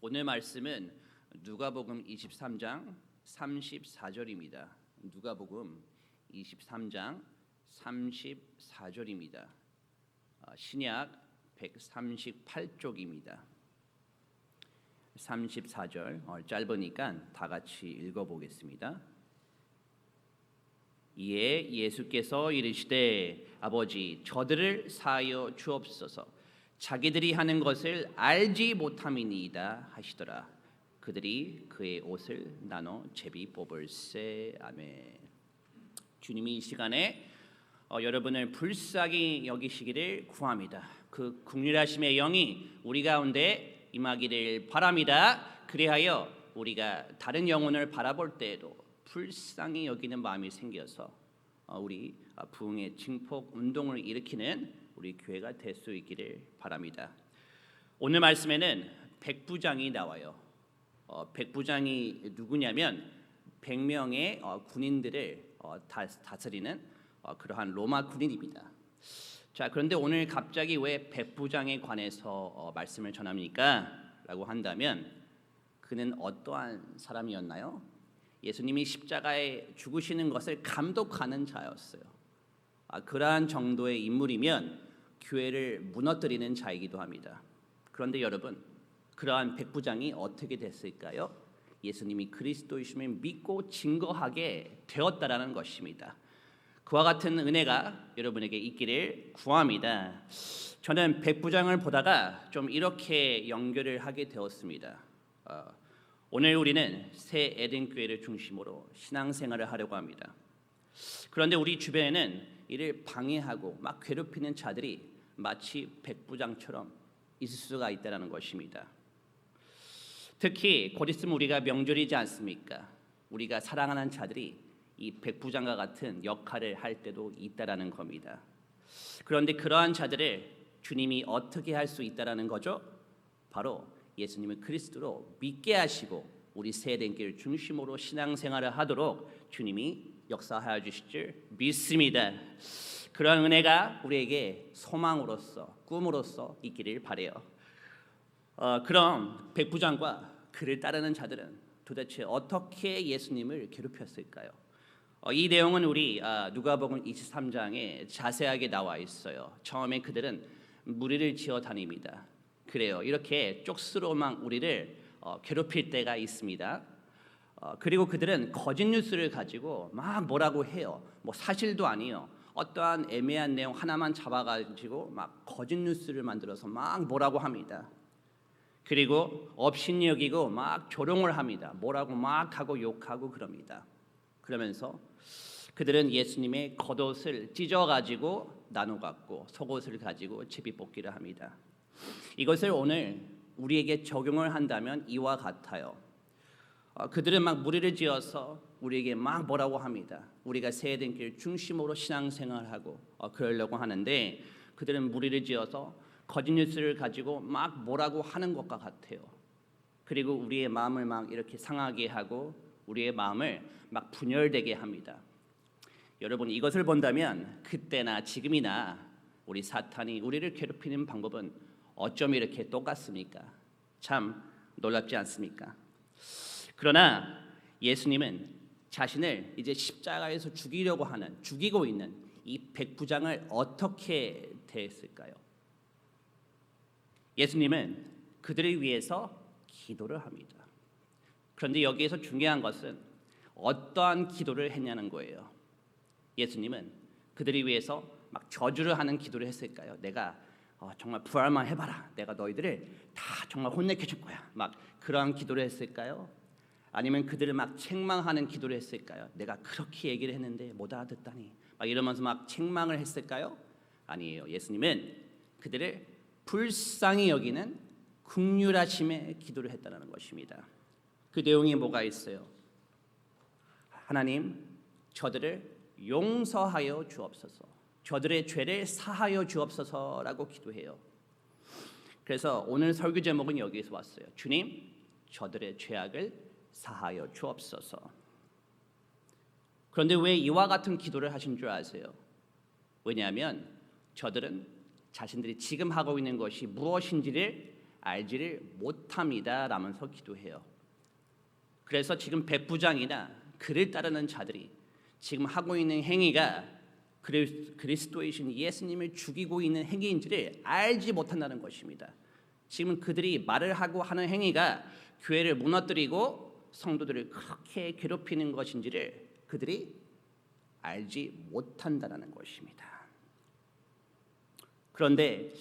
오늘 말씀은 누가복음 23장 34절입니다. 누가복음 23장 34절입니다. 신약 138쪽입니다. 34절 짧으니까 다 같이 읽어보겠습니다. 이에 예수께서 이르시되 아버지 저들을 사하여 주옵소서. 자기들이 하는 것을 알지 못함이니이다 하시더라. 그들이 그의 옷을 나눠 제비 뽑을세. 아멘. 주님이 이 시간에 여러분을 불쌍히 여기시기를 구합니다. 그 긍휼하심의 영이 우리 가운데 임하기를 바랍니다. 그리하여 우리가 다른 영혼을 바라볼 때에도 불쌍히 여기는 마음이 생겨서 우리 부흥의 증폭 운동을 일으키는 우리 교회가 될 수 있기를 바랍니다. 오늘 말씀에는 백부장이 나와요. 백부장이 누구냐면 100명의 군인들을 다스리는 그러한 로마 군인입니다. 자, 그런데 오늘 갑자기 왜 백부장에 관해서 말씀을 전합니까? 라고 한다면 그는 어떠한 사람이었나요? 예수님이 십자가에 죽으시는 것을 감독하는 자였어요. 그러한 정도의 인물이면 교회를 무너뜨리는 자이기도 합니다. 그런데 여러분, 그러한 백부장이 어떻게 됐을까요? 예수님이 그리스도이심을 믿고 증거하게 되었다라는 것입니다. 그와 같은 은혜가 여러분에게 있기를 구합니다. 저는 백부장을 보다가 좀 이렇게 연결을 하게 되었습니다. 오늘 우리는 새 에덴 교회를 중심으로 신앙생활을 하려고 합니다. 그런데 우리 주변에는 이를 방해하고 막 괴롭히는 자들이 마치 백부장처럼 있을 수가 있다는 것입니다. 특히 곧 있으면 우리가 명절이지 않습니까? 우리가 사랑하는 자들이 이 백부장과 같은 역할을 할 때도 있다라는 겁니다. 그런데 그러한 자들을 주님이 어떻게 할 수 있다라는 거죠? 바로 예수님을 그리스도로 믿게 하시고 우리 세대교회를 중심으로 신앙생활을 하도록 주님이 역사하여 주실 줄 믿습니다. 그런 은혜가 우리에게 소망으로서 꿈으로서 있기를 바라요. 그럼 백부장과 그를 따르는 자들은 도대체 어떻게 예수님을 괴롭혔을까요? 이 내용은 우리 누가복음 23장에 자세하게 나와 있어요. 처음에 그들은 무리를 지어 다닙니다. 그래요. 이렇게 쪽수로만 우리를 괴롭힐 때가 있습니다. 그리고 그들은 거짓 뉴스를 가지고 막 뭐라고 해요. 뭐 사실도 아니요. 어떠한 애매한 내용 하나만 잡아가지고 막 거짓 뉴스를 만들어서 막 뭐라고 합니다. 그리고 업신 여기고 막 조롱을 합니다. 뭐라고 막 하고 욕하고 그럽니다. 그러면서 그들은 예수님의 겉옷을 찢어가지고 나눠 갖고 속옷을 가지고 제비 뽑기를 합니다. 이것을 오늘 우리에게 적용을 한다면 이와 같아요. 그들은 막 무리를 지어서 우리에게 막 뭐라고 합니다. 우리가 세대교회 중심으로 신앙생활하고 그러려고 하는데 그들은 무리를 지어서 거짓 뉴스를 가지고 막 뭐라고 하는 것과 같아요. 그리고 우리의 마음을 막 이렇게 상하게 하고 우리의 마음을 막 분열되게 합니다. 여러분, 이것을 본다면 그때나 지금이나 우리 사탄이 우리를 괴롭히는 방법은 어쩜 이렇게 똑같습니까? 참 놀랍지 않습니까? 그러나 예수님은 자신을 이제 십자가에서 죽이고 있는 이 백부장을 어떻게 대했을까요? 예수님은 그들을 위해서 기도를 합니다. 그런데 여기에서 중요한 것은 어떠한 기도를 했냐는 거예요. 예수님은 그들을 위해서 막 저주를 하는 기도를 했을까요? 내가 정말 부활만 해봐라. 내가 너희들을 다 정말 혼내켜 줄 거야. 막 그러한 기도를 했을까요? 아니면 그들을 막 책망하는 기도를 했을까요? 내가 그렇게 얘기를 했는데 못 알아듣다니 막 이러면서 막 책망을 했을까요? 아니에요. 예수님은 그들을 불쌍히 여기는 긍휼하심의 기도를 했다는 것입니다. 그 내용이 뭐가 있어요? 하나님, 저들을 용서하여 주옵소서. 저들의 죄를 사하여 주옵소서라고 기도해요. 그래서 오늘 설교 제목은 여기에서 왔어요. 주님, 저들의 죄악을 사하여 주옵소서. 그런데 왜 이와 같은 기도를 하신 줄 아세요? 왜냐하면 저들은 자신들이 지금 하고 있는 것이 무엇인지를 알지를 못합니다 라면서 기도해요. 그래서 지금 백부장이나 그를 따르는 자들이 지금 하고 있는 행위가 그리스도이신 예수님을 죽이고 있는 행위인지를 알지 못한다는 것입니다. 지금 그들이 말을 하고 하는 행위가 교회를 무너뜨리고 성도들을 그렇게 괴롭히는 것인지를 그들이 알지 못한다는 것입니다. 그런데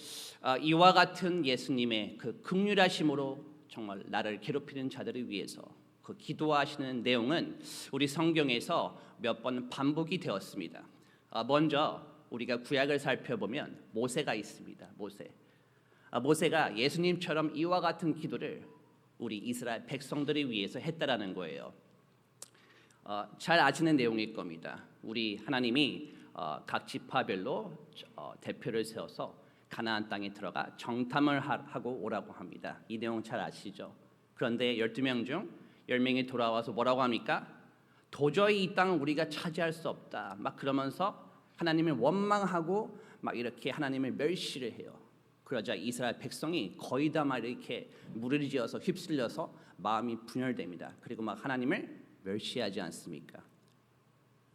이와 같은 예수님의 그 긍휼하심으로 정말 나를 괴롭히는 자들을 위해서 그 기도하시는 내용은 우리 성경에서 몇 번 반복이 되었습니다. 먼저 우리가 구약을 살펴보면 모세가 있습니다. 모세가 예수님처럼 이와 같은 기도를 우리 이스라엘 백성들을 위해서 했다라는 거예요. 잘 아시는 내용일 겁니다. 우리 하나님이 각 지파별로 대표를 세워서 가나안 땅에 들어가 정탐을 하고 오라고 합니다. 이 내용 잘 아시죠? 그런데 12명 중 10명이 돌아와서 뭐라고 합니까? 도저히 이 땅을 우리가 차지할 수 없다. 막 그러면서 하나님을 원망하고 막 이렇게 하나님을 멸시를 해요. 그러자 이스라엘 백성이 거의 다 막 이렇게 무리를 지어서 휩쓸려서 마음이 분열됩니다. 그리고 막 하나님을 멸시하지 않습니까?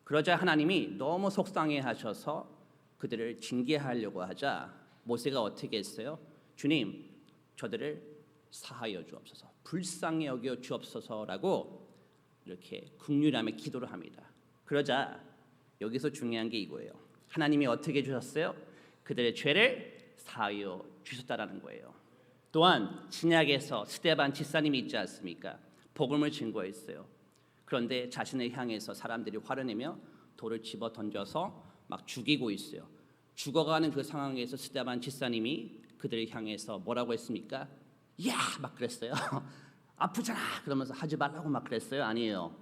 그러자 하나님이 너무 속상해하셔서 그들을 징계하려고 하자 모세가 어떻게 했어요? 주님, 저들을 사하여 주옵소서, 불쌍히 여겨 주옵소서라고 이렇게 긍휼함에 기도를 합니다. 그러자 여기서 중요한 게 이거예요. 하나님이 어떻게 주셨어요? 그들의 죄를 사하여 주셨다라는 거예요. 또한 신약에서 스데반 집사님이 있지 않습니까? 복음을 증거했어요. 그런데 자신을 향해서 사람들이 화를 내며 돌을 집어 던져서 막 죽이고 있어요. 죽어가는 그 상황에서 스데반 집사님이 그들을 향해서 뭐라고 했습니까? 야! 막 그랬어요. 아프잖아! 그러면서 하지 말라고 막 그랬어요? 아니에요.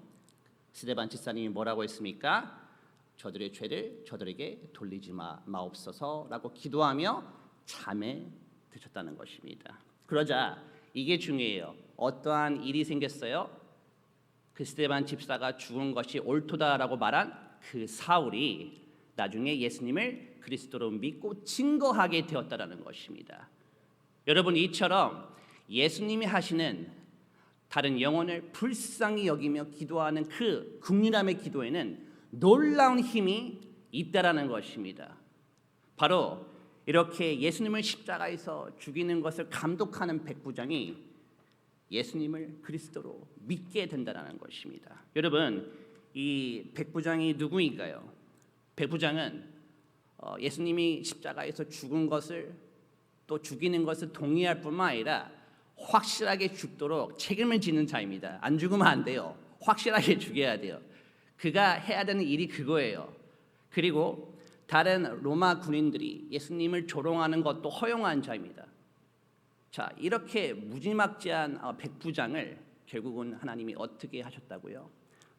스데반 집사님이 뭐라고 했습니까? 저들의 죄를 저들에게 돌리지 마옵소서라고 기도하며 잠에 드셨다는 것입니다. 그러자 이게 중요해요. 어떠한 일이 생겼어요? 그 스데반 집사가 죽은 것이 옳도다라고 말한 그 사울이 나중에 예수님을 그리스도로 믿고 증거하게 되었다라는 것입니다. 여러분, 이처럼 예수님이 하시는 다른 영혼을 불쌍히 여기며 기도하는 그 긍휼함의 기도에는 놀라운 힘이 있다라는 것입니다. 바로 이렇게 예수님을 십자가에서 죽이는 것을 감독하는 백부장이 예수님을 그리스도로 믿게 된다는 것입니다. 여러분, 이 백부장이 누구인가요? 백부장은 예수님이 십자가에서 죽은 것을 또 죽이는 것을 동의할 뿐만 아니라 확실하게 죽도록 책임을 지는 자입니다. 안 죽으면 안 돼요. 확실하게 죽여야 돼요. 그가 해야 되는 일이 그거예요. 그리고 다른 로마 군인들이 예수님을 조롱하는 것도 허용한 자입니다. 자, 이렇게 무지막지한 백부장을 결국은 하나님이 어떻게 하셨다고요?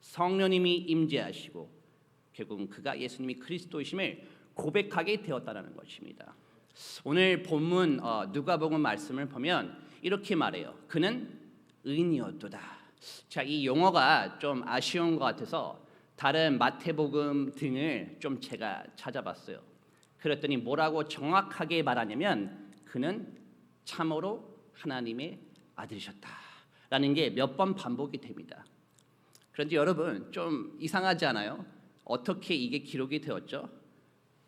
성령님이 임재하시고 결국은 그가 예수님이 그리스도이심을 고백하게 되었다는 것입니다. 오늘 본문 누가복음 말씀을 보면 이렇게 말해요. 그는 의인이었도다. 자, 이 용어가 좀 아쉬운 것 같아서 다른 마태복음 등을 좀 제가 찾아봤어요. 그랬더니 뭐라고 정확하게 말하냐면 그는 참으로 하나님의 아들이셨다라는 게 몇 번 반복이 됩니다. 그런데 여러분, 좀 이상하지 않아요? 어떻게 이게 기록이 되었죠?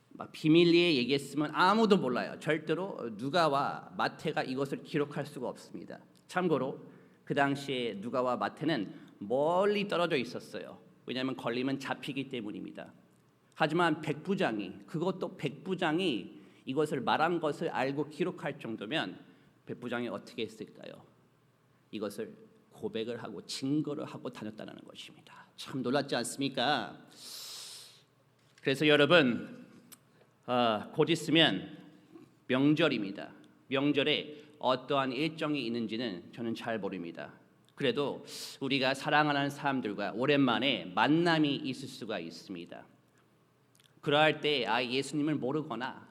막 비밀리에 얘기했으면 아무도 몰라요. 절대로 누가와 마태가 이것을 기록할 수가 없습니다. 참고로 그 당시에 누가와 마태는 멀리 떨어져 있었어요. 왜냐하면 걸리면 잡히기 때문입니다. 하지만 그것도 백부장이 이것을 말한 것을 알고 기록할 정도면 백부장이 어떻게 했을까요? 이것을 고백을 하고 증거를 하고 다녔다는 것입니다. 참 놀랍지 않습니까? 그래서 여러분, 곧 있으면 명절입니다. 명절에 어떠한 일정이 있는지는 저는 잘 모릅니다. 그래도 우리가 사랑하는 사람들과 오랜만에 만남이 있을 수가 있습니다. 그러할 때 예수님을 모르거나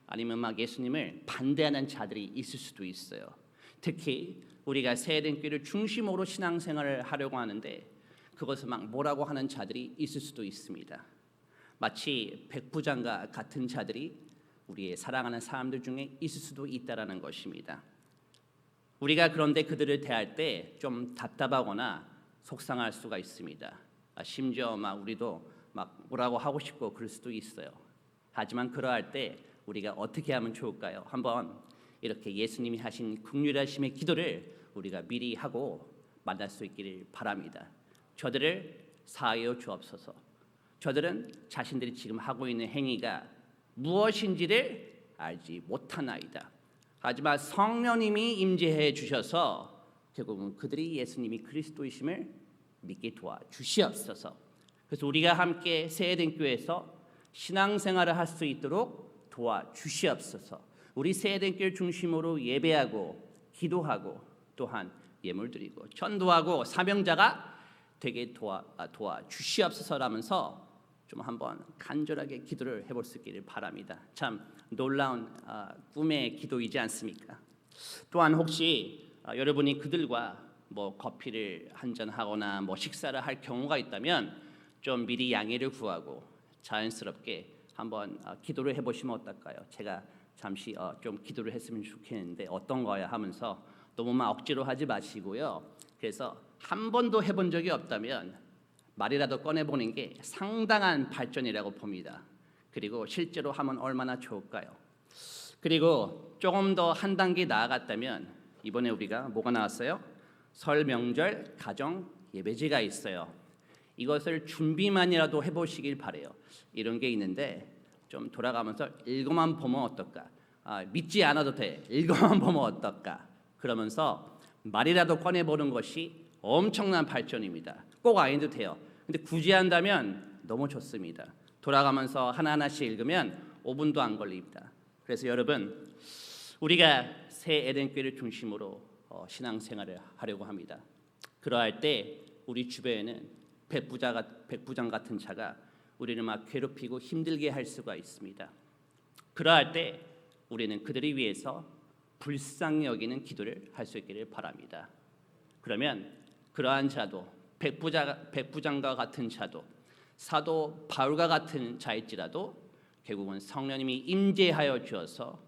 아니면 막 예수님을 반대하는 자들이 있을 수도 있어요. 특히 우리가 세대교회를 중심으로 신앙생활을 하려고 하는데 그것을 막 뭐라고 하는 자들이 있을 수도 있습니다. 마치 백부장과 같은 자들이 우리의 사랑하는 사람들 중에 있을 수도 있다라는 것입니다. 우리가 그런데 그들을 대할 때 좀 답답하거나 속상할 수가 있습니다. 심지어 막 우리도 막 뭐라고 하고 싶고 그럴 수도 있어요. 하지만 그러할 때 우리가 어떻게 하면 좋을까요? 한번 이렇게 예수님이 하신 긍휼하심의 기도를 우리가 미리 하고 만날 수 있기를 바랍니다. 저들을 사하여 주옵소서. 저들은 자신들이 지금 하고 있는 행위가 무엇인지를 알지 못하나이다. 하지만 성령님이 임재해 주셔서 결국은 그들이 예수님이 그리스도이심을 믿게 도와주시옵소서. 그래서 우리가 함께 새에덴 교회에서 신앙생활을 할 수 있도록 도와주시옵소서. 우리 새에덴 교회 중심으로 예배하고 기도하고 또한 예물드리고 전도하고 사명자가 되게 도와주시옵소서라면서 좀 한번 간절하게 기도를 해볼 수 있기를 바랍니다. 참 놀라운 꿈의 기도이지 않습니까? 또한 혹시 여러분이 그들과 뭐 커피를 한잔 하거나 뭐 식사를 할 경우가 있다면 좀 미리 양해를 구하고 자연스럽게 한번 기도를 해보시면 어떨까요? 제가 잠시 좀 기도를 했으면 좋겠는데 어떤 거야 하면서 너무 막 억지로 하지 마시고요. 그래서 한 번도 해본 적이 없다면 말이라도 꺼내보는 게 상당한 발전이라고 봅니다. 그리고 실제로 하면 얼마나 좋을까요? 그리고 조금 더 한 단계 나아갔다면 이번에 우리가 뭐가 나왔어요? 설 명절 가정 예배제가 있어요. 이것을 준비만이라도 해보시길 바래요. 이런 게 있는데 좀 돌아가면서 읽어만 보면 어떨까? 믿지 않아도 돼. 읽어만 보면 어떨까? 그러면서 말이라도 꺼내보는 것이 엄청난 발전입니다. 꼭 아니도 돼요. 근데 굳이 한다면 너무 좋습니다. 돌아가면서 하나하나씩 읽으면 5분도 안 걸립니다. 그래서 여러분 우리가 새 에덴교회를 중심으로 신앙생활을 하려고 합니다. 그러할 때 우리 주변에는 백부장 같은 자가 우리를 막 괴롭히고 힘들게 할 수가 있습니다. 그러할 때 우리는 그들을 위해서 불쌍히 여기는 기도를 할 수 있기를 바랍니다. 그러면 그러한 자도 백부장과 같은 자도 사도 바울과 같은 자일지라도 결국은 성령님이 임재하여 주어서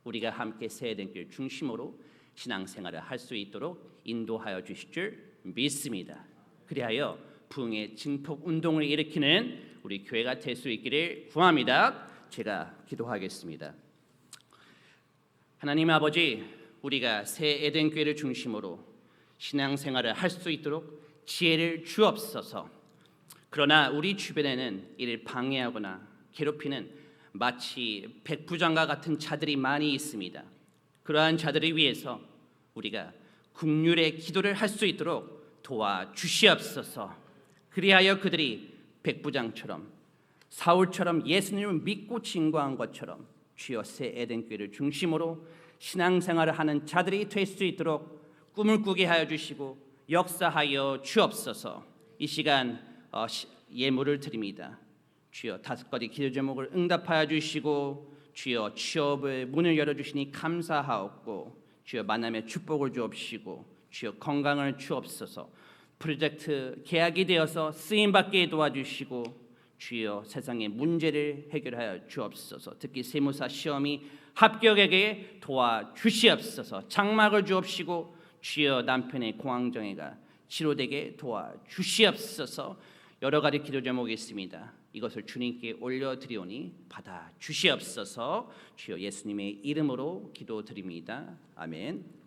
우리가 함께 새에덴교회 중심으로 신앙생활을 할 수 있도록 인도하여 주실 줄 믿습니다. 그리하여 부흥의 증폭 운동을 일으키는 우리 교회가 될 수 있기를 구합니다. 제가 기도하겠습니다. 하나님 아버지, 우리가 새 에덴 교회를 중심으로 신앙생활을 할 수 있도록 지혜를 주옵소서. 그러나 우리 주변에는 이를 방해하거나 괴롭히는 마치 백부장과 같은 자들이 많이 있습니다. 그러한 자들을 위해서 우리가 긍휼의 기도를 할 수 있도록 도와주시옵소서. 그리하여 그들이 백부장처럼 사울처럼 예수님을 믿고 증거한 것처럼 주여 새 에덴 교회를 중심으로 신앙생활을 하는 자들이 될 수 있도록 꿈을 꾸게 하여 주시고 역사하여 주옵소서. 이 시간 예물을 드립니다. 주여 5가지 기도 제목을 응답하여 주시고 주여 취업의 문을 열어주시니 감사하옵고 주여 만남의 축복을 주옵시고 주여 건강을 주옵소서. 프로젝트 계약이 되어서 쓰임받게 도와주시고 주여 세상의 문제를 해결하여 주옵소서. 특히 세무사 시험이 합격하게 도와주시옵소서. 장막을 주옵시고 주여 남편의 공황장애가 치료되게 도와주시옵소서. 여러 가지 기도 제목이 있습니다. 이것을 주님께 올려드리오니 받아주시옵소서. 주여 예수님의 이름으로 기도드립니다. 아멘.